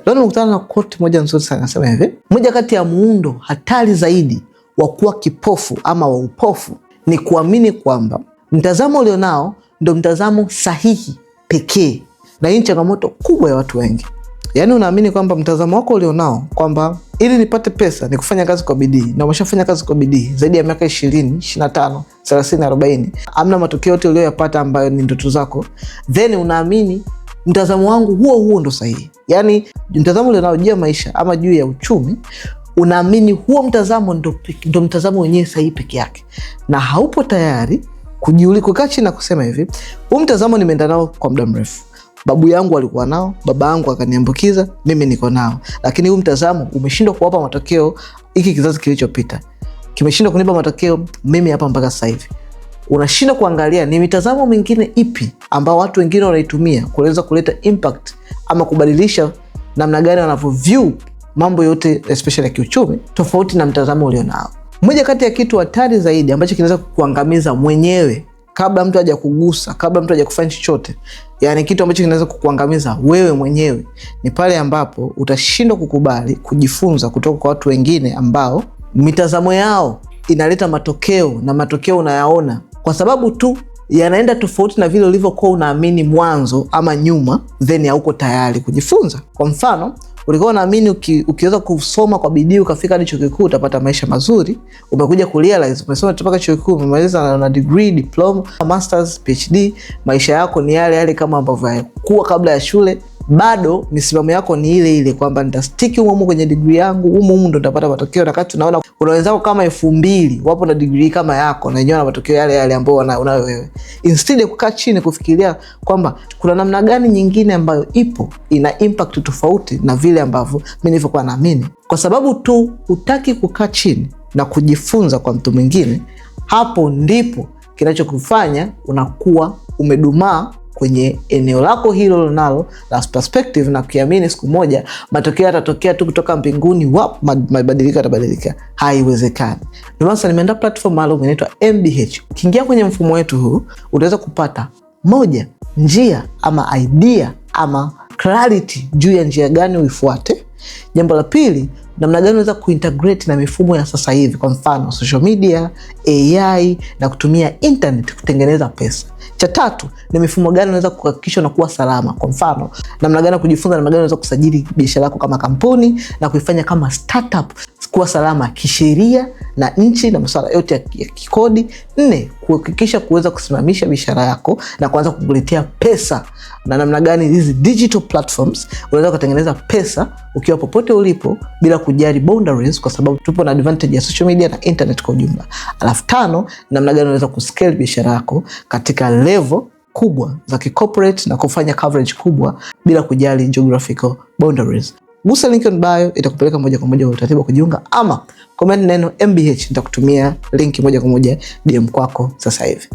Leo nimekutana na quote moja nzuri sana, nasema hivi: moja kati ya muundo hatari zaidi wa kuwa kipofu ama wa upofu ni kuamini kwamba mtazamo ulionao ndio mtazamo sahihi pekee. Na hii ni changamoto kubwa ya watu wengi. Yaani unaamini kwamba mtazamo wako ulionao kwamba ili nipate pesa ni kufanya kazi kwa bidii, na umeshafanya kazi kwa bidii zaidi ya miaka 20, 25, 30, 40, amna matokeo yote uliyoyapata ambayo ni ndoto zako, then unaamini mtazamo wangu huo ndo sahihi. Yaani mtazamo ulionao juu ya maisha ama juu ya uchumi, unaamini huo mtazamo ndo mtazamo wenyewe sahihi peke yake, na haupo tayari kukaa chini na kusema hivi: huu mtazamo nimeenda nao kwa muda mrefu, babu yangu alikuwa nao, baba yangu akaniambukiza, mimi niko nao, lakini huu mtazamo umeshindwa kuwapa matokeo hiki kizazi kilichopita, kimeshindwa kunipa matokeo mimi hapa mpaka sasa hivi. Unashindwa kuangalia ni mitazamo mingine ipi ambao watu wengine wanaitumia kuweza kuleta impact ama kubadilisha namna gani wanavyoview mambo yote, especially ya kiuchumi, tofauti na mtazamo ulionao. Moja kati ya kitu hatari zaidi ambacho kinaweza kukuangamiza mwenyewe kabla mtu haja kugusa, kabla mtu haja kufanya chochote, yani kitu ambacho kinaweza kukuangamiza wewe mwenyewe, ni pale ambapo utashindwa kukubali kujifunza kutoka kwa watu wengine ambao mitazamo yao inaleta matokeo, na matokeo unayaona kwa sababu tu yanaenda tofauti na vile ulivyokuwa unaamini mwanzo ama nyuma, then hauko tayari kujifunza. Kwa mfano, ulikuwa unaamini ukiweza kusoma kwa bidii ukafika hadi chuo kikuu utapata maisha mazuri. Umekuja kurealize umesoma mpaka chuo kikuu, umemaliza na degree, diploma, masters, PhD, maisha yako ni yale yale kama ambavyo yalikuwa kabla ya shule. Bado misimamo yako ni ile ile kwamba nitastiki humo kwenye degree yangu, humo ndo nitapata matokeo. Na wakati tunaona kuna wenzako kama 2000 wapo na degree kama yako na wenyewe na matokeo yale yale ambayo unayo wewe. Instead ya kukaa chini kufikiria kwamba kuna namna gani nyingine ambayo ipo ina impact tofauti na vile ambavyo mimi nilivyokuwa naamini, kwa sababu tu hutaki kukaa chini na kujifunza kwa mtu mwingine, hapo ndipo kinachokufanya unakuwa umedumaa kwenye eneo lako hilo lonalo la perspective, na kiamini siku moja matokeo yatatokea tu kutoka mbinguni, mabadiliko yatabadilika. Haiwezekani. Ndio maana nimeandaa platform maalum inaitwa MBH. Ukiingia kwenye mfumo wetu huu utaweza kupata moja, njia ama idea ama clarity juu ya njia gani uifuate. Jambo la pili, namna gani unaweza kuintegrate na mifumo ya sasa hivi, kwa mfano social media, AI na kutumia internet kutengeneza pesa. Cha tatu, ni mifumo gani unaweza kuhakikisha unakuwa salama, kwa mfano namna gani kujifunza namna gani unaweza kusajili biashara yako kama kampuni na kuifanya kama startup kuwa salama kisheria na nchi na masuala yote ya kikodi. 4, kuhakikisha kuweza kusimamisha biashara yako na kuanza kukuletea pesa, na namna gani hizi digital platforms unaweza kutengeneza pesa ukiwa popote ulipo bila kujali boundaries, kwa sababu tupo na advantage ya social media na internet kwa ujumla. Alafu 5, namna gani unaweza kuscale biashara yako katika level kubwa za corporate na kufanya coverage kubwa bila kujali geographical boundaries. Gusa link on bio, itakupeleka moja kwa moja kwa utaratibu wa kujiunga, ama comment neno MBH, nitakutumia link moja kwa moja DM kwako sasa hivi.